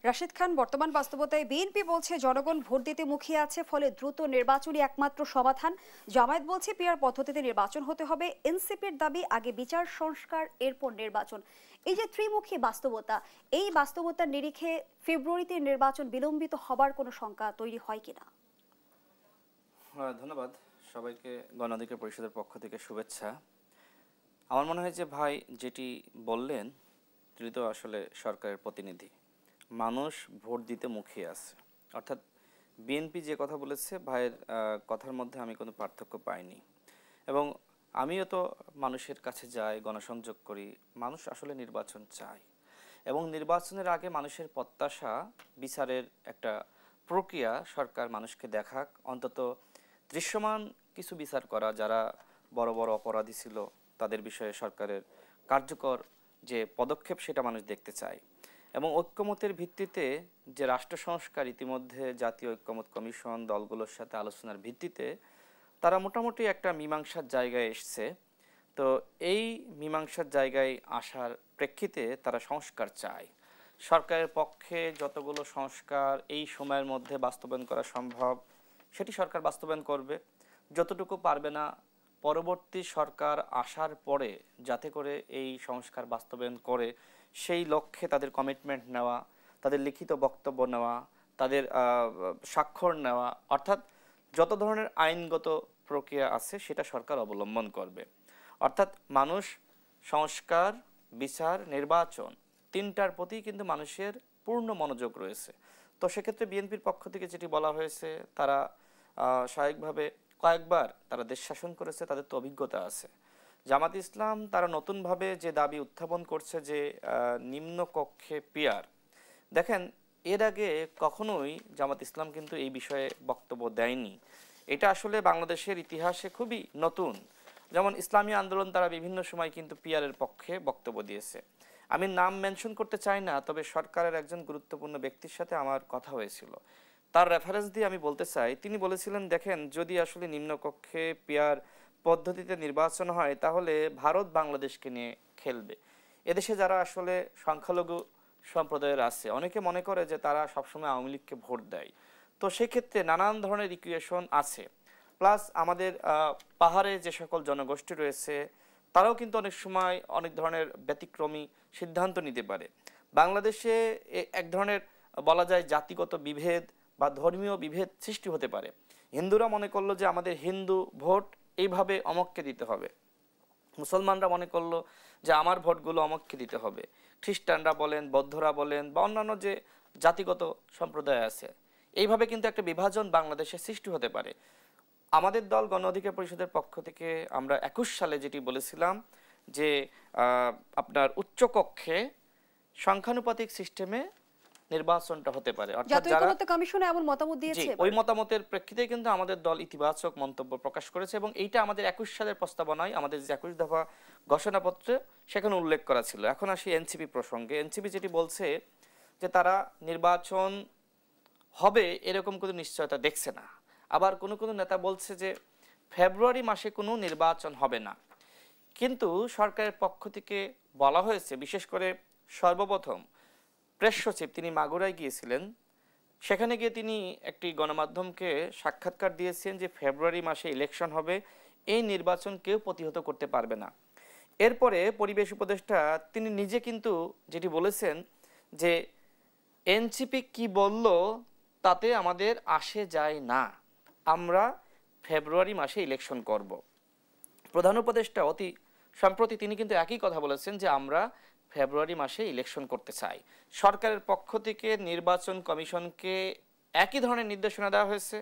রাশিদ খান, বর্তমান বাস্তবতায় বিএনপি বলছে জনগণ ভোট দিতে মুখিয়ে আছে, ফলে দ্রুত নির্বাচনই একমাত্র সমাধান। জামায়াত বলছে পিআর পদ্ধতিতে নির্বাচন হতে হবে। এনসিপির দাবি আগে বিচার সংস্কার, এরপর নির্বাচন। এই যে ত্রিমুখী বাস্তবতা, এই বাস্তবতার নিরিখে ফেব্রুয়ারিতে নির্বাচন বিলম্বিত হবার কোনো শঙ্কা তৈরি হয় কিনা? ধন্যবাদ সবাইকে। গণ অধিকার পরিষদের পক্ষ থেকে শুভেচ্ছা। আমার মনে হয় যে ভাই যেটি বললেন তিনি তো আসলে সরকারের প্রতিনিধি। মানুষ ভোট দিতে মুখিয়ে আছে, অর্থাৎ বিএনপি যে কথা বলেছে ভাইয়ের কথার মধ্যে আমি কোনো পার্থক্য পাইনি। এবং আমিও তো মানুষের কাছে যাই, গণসংযোগ করি। মানুষ আসলে নির্বাচন চায় এবং নির্বাচনের আগে মানুষের প্রত্যাশা বিচারের একটা প্রক্রিয়া সরকার মানুষকে দেখাক, অন্তত দৃশ্যমান কিছু বিচার করা, যারা বড় বড় অপরাধী ছিল তাদের বিষয়ে সরকারের কার্যকর যে পদক্ষেপ সেটা মানুষ দেখতে চায়। এবং ঐক্যমতের ভিত্তিতে যে রাষ্ট্র সংস্কার ইতিমধ্যে জাতীয় ঐক্যমত কমিশন দলগুলোর সাথে আলোচনার ভিত্তিতে তারা মোটামুটি একটা মীমাংসার জায়গায় এসছে। তো এই মীমাংসার জায়গায় আসার প্রেক্ষিতে তারা সংস্কার চায়। সরকারের পক্ষে যতগুলো সংস্কার এই সময়ের মধ্যে বাস্তবায়ন করা সম্ভব সেটি সরকার বাস্তবায়ন করবে। যতটুকু পারবে না পরবর্তী সরকার আসার পরে যাতে করে এই সংস্কার বাস্তবায়ন করে সেই লক্ষ্যে তাদের কমিটমেন্ট নেওয়া, তাদের লিখিত বক্তব্য নেওয়া, তাদের স্বাক্ষর নেওয়া, অর্থাৎ যত ধরনের আইনগত প্রক্রিয়া আছে সেটা সরকার অবলম্বন করবে। অর্থাৎ মানুষ সংস্কার, বিচার, নির্বাচন তিনটার প্রতি কিন্তু মানুষের পূর্ণ মনোযোগ রয়েছে। তো সেক্ষেত্রে বিএনপির পক্ষ থেকে যেটি বলা হয়েছে, তারা স্বাভাবিকভাবে কয়েকবার তারা দেশ শাসন করেছে, তাদের তো অভিজ্ঞতা আছে। জামাত ইসলাম তারা নতুনভাবে যে দাবি উত্থাপন করছে যে নিম্ন কক্ষে পিআর, দেখেন এর আগে কখনোই জামাত ইসলাম কিন্তু এই বিষয়ে বক্তব্য দেয়নি। এটা আসলে বাংলাদেশের ইতিহাসে খুবই নতুন। যেমন ইসলামী আন্দোলন তারা বিভিন্ন সময় কিন্তু পিআরের পক্ষে বক্তব্য দিয়েছে। আমি নাম মেনশন করতে চাই না, তবে সরকারের একজন গুরুত্বপূর্ণ ব্যক্তির সাথে আমার কথা হয়েছিল, তার রেফারেন্স দিয়ে আমি বলতে চাই। তিনি বলেছিলেন দেখেন যদি আসলে নিম্নকক্ষে পিআর পদ্ধতিতে নির্বাচন হয় তাহলে ভারত বাংলাদেশকে নিয়ে খেলবে। এদেশে যারা আসলে সংখ্যালঘু সম্প্রদায়ের আছে অনেকে মনে করে যে তারা সবসময় আওয়ামী লীগকে ভোট দেয়। তো সেক্ষেত্রে নানান ধরনের ইকুয়েশন আছে। প্লাস আমাদের পাহাড়ে যে সকল জনগোষ্ঠী রয়েছে তারাও কিন্তু অনেক সময় অনেক ধরনের ব্যতিক্রমী সিদ্ধান্ত নিতে পারে। বাংলাদেশে এক ধরনের বলা যায় জাতিগত বিভেদ বা ধর্মীয় বিভেদ সৃষ্টি হতে পারে। হিন্দুরা মনে করলো যে আমাদের হিন্দু ভোট এইভাবে অমককে দিতে হবে, মুসলমানরা মনে করলো যে আমার ভোটগুলো অমককে দিতে হবে, খ্রিস্টানরা বলেন, বৌদ্ধরা বলেন বা অন্যান্য যে জাতিগত সম্প্রদায় আছে, এইভাবে কিন্তু একটা বিভাজন বাংলাদেশে সৃষ্টি হতে পারে। আমাদের দল গণ অধিকার পরিষদের পক্ষ থেকে আমরা 21 সালে যেটি বলেছিলাম যে আপনার উচ্চকক্ষে সংখ্যানুপাতিক সিস্টেমে নির্বাচনটা হতে পারে, অর্থাৎ যারা কমিশনে এমন মতামত দিয়েছে, ওই মতামতের প্রেক্ষিতে কিন্তু আমাদের দল ইতিবাচক মন্তব্য প্রকাশ করেছে এবং এইটা আমাদের 21 সালের প্রস্তাবনায় আমাদের যে 21 দফা ঘোষণাপত্রে সেখানে উল্লেখ করা ছিল। এখন আসি এনসিপি প্রসঙ্গে। এনসিপি যেটি বলছে যে তারা নির্বাচন হবে এরকম কোনো নিশ্চয়তা দেখছে না। আবার কোনো কোনো নেতা বলছে যে ফেব্রুয়ারি মাসে কোনো নির্বাচন হবে না। কিন্তু সরকারের পক্ষ থেকে বলা হয়েছে, বিশেষ করে সর্বপ্রথম প্রেস সচিব তিনি মাগুরায় গিয়েছিলেন, সেখানে গিয়ে তিনি একটি গণমাধ্যমকে সাক্ষাৎকার দিয়েছেন যে ফেব্রুয়ারি মাসে ইলেকশন হবে, এই নির্বাচন কেউ প্রতিহত করতে পারবে না। এরপরে পরিবেশ উপদেষ্টা তিনি নিজে কিন্তু যেটি বলেছেন যে এনসিপি কি বলল তাতে আমাদের আসে যায় না, আমরা ফেব্রুয়ারি মাসে ইলেকশন করব। প্রধান উপদেষ্টা অতি সম্প্রতি তিনি কিন্তু একই কথা বলেছেন যে আমরা ফেব্রুয়ারি মাসে ইলেকশন করতে চাই। সরকারের পক্ষ থেকে নির্বাচন কমিশনকে একই ধরনের নির্দেশনা দেওয়া হয়েছে।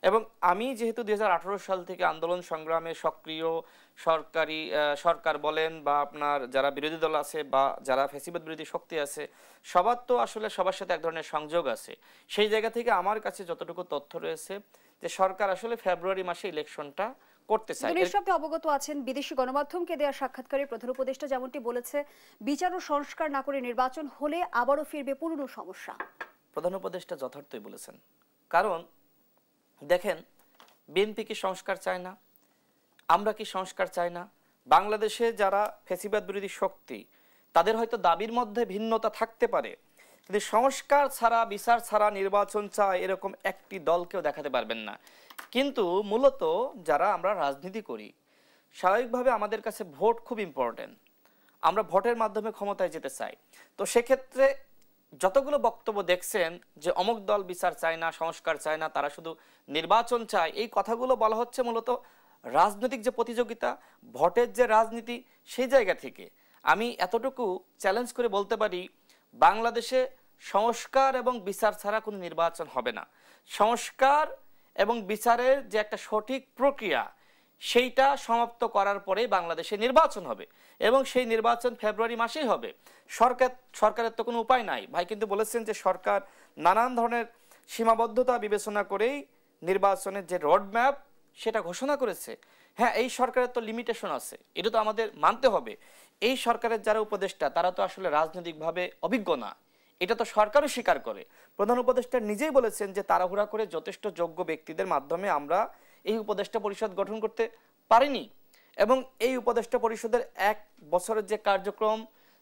এবং আমি যেহেতু 2018 সাল থেকে আন্দোলন সংগ্রামে সক্রিয়, সরকার বলেন বা আপনার যারা বিরোধী দল আছে বা যারা ফ্যাসিবাদ বিরোধী শক্তি আছে সবার তো আসলে সবার সাথে এক ধরনের সংযোগ আছে। সেই জায়গা থেকে আমার কাছে যতটুকু তথ্য রয়েছে যে সরকার আসলে ফেব্রুয়ারি মাসে ইলেকশনটা করতে চায়। অবগত আছেন, বিদেশি গণমাধ্যমকে দেওয়া সাক্ষাৎকারে প্রধান উপদেষ্টা যেমনটি বলেছে, বিচার ও সংস্কার না করে নির্বাচন হলে আবারও ফিরবে পুরনো সমস্যা। প্রধান উপদেষ্টা যথার্থই বলেছেন, কারণ দেখেন বিএনপি কি সংস্কার চায় না? আমরা কি সংস্কার চাই না? বাংলাদেশে যারা ফ্যাসিবাদ বিরোধী শক্তি তাদের হয়তো দাবির মধ্যে ভিন্নতা থাকতে পারে, কিন্তু সংস্কার ছাড়া বিচার ছাড়া নির্বাচন চায় এরকম একটি দলকেও দেখাতে পারবেন না। কিন্তু মূলত যারা আমরা রাজনীতি করি স্বাভাবিকভাবে আমাদের কাছে ভোট খুব ইম্পর্টেন্ট, আমরা ভোটের মাধ্যমে ক্ষমতায় যেতে চাই। তো সেক্ষেত্রে যতগুলো বক্তব্য দেখছেন যে অমুক দল বিচার চায় না, সংস্কার চায় না, তারা শুধু নির্বাচন চায়, এই কথাগুলো বলা হচ্ছে মূলত রাজনৈতিক যে প্রতিযোগিতা, ভোটের যে রাজনীতি, সেই জায়গা থেকে আমি এতটুকু চ্যালেঞ্জ করে বলতে পারি বাংলাদেশে সংস্কার এবং বিচার ছাড়া কোনো নির্বাচন হবে না। সংস্কার এবং বিচারের যে একটা সঠিক প্রক্রিয়া সেইটা সমাপ্ত করার পরেই বাংলাদেশে নির্বাচন হবে এবং সেই নির্বাচন ফেব্রুয়ারি মাসেই হবে। সরকারের তো কোনো উপায় নাই। ভাই কিন্তু বলেছেন যে সরকার নানান ধরনের সীমাবদ্ধতা বিবেচনা করেই নির্বাচনের যে রোডম্যাপ সেটা ঘোষণা করেছে। হ্যাঁ, এই সরকারের তো লিমিটেশন আছে, এটা তো আমাদের মানতে হবে। এই সরকারের যারা উপদেষ্টা তারা তো আসলে রাজনৈতিকভাবে অভিজ্ঞ না, এটা তো সরকারও স্বীকার করে। প্রধান উপদেষ্টা নিজেই বলেছেন যে তাড়াহুড়া করে যথেষ্ট যোগ্য ব্যক্তিদের মাধ্যমে আমরা এই উপদেষ্টা পরিষদ গঠন করতে পারিনি এবং এই উপদেষ্টা পরিষদের 1 বছরের যে কার্যক্রম,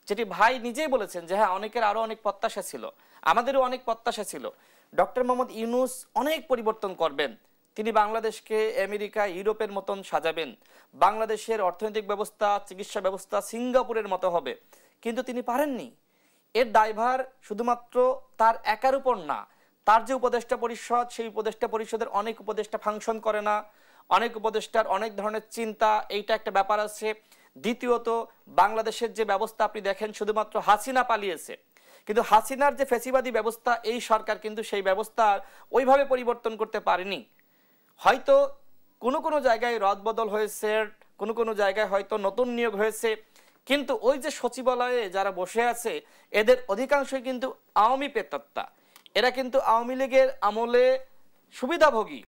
যেটি ভাই নিজেই বলেছেন যে হ্যাঁ অনেকের আরো অনেক প্রত্যাশা ছিল, আমাদেরও অনেক প্রত্যাশা ছিল। ডক্টর মোহাম্মদ ইউনূস অনেক পরিবর্তন করবেন, তিনি বাংলাদেশকে আমেরিকা ইউরোপের মতন সাজাবেন, বাংলাদেশের অর্থনৈতিক ব্যবস্থা চিকিৎসা ব্যবস্থা সিঙ্গাপুরের মতো হবে, কিন্তু তিনি পারেননি। এর দায়ভার শুধুমাত্র তার একার উপর না, তার যে উপদেষ্টা পরিষদ সেই উপদেষ্টা পরিষদের অনেক উপদেষ্টা ফাংশন করে না, অনেক উপদেষ্টার অনেক ধরনের চিন্তা, এইটা একটা ব্যাপার আছে। দ্বিতীয়ত বাংলাদেশের যে ব্যবস্থা আপনি দেখেন শুধুমাত্র হাসিনা পালিয়েছে, কিন্তু হাসিনার যে ফ্যাসিবাদী ব্যবস্থা এই সরকার কিন্তু সেই ব্যবস্থা ওইভাবে পরিবর্তন করতে পারেনি। হয়তো কোনো কোনো জায়গায় রদবদল হয়েছে, কোনো কোনো জায়গায় হয়তো নতুন নিয়োগ হয়েছে, কিন্তু ওই যে সচিবালয়ে যারা বসে আছে এদের অধিকাংশই কিন্তু আওয়ামী প্রেতাত্মা, এরা কিন্তু আওয়ামী লীগের আমলে সুবিধাভোগী।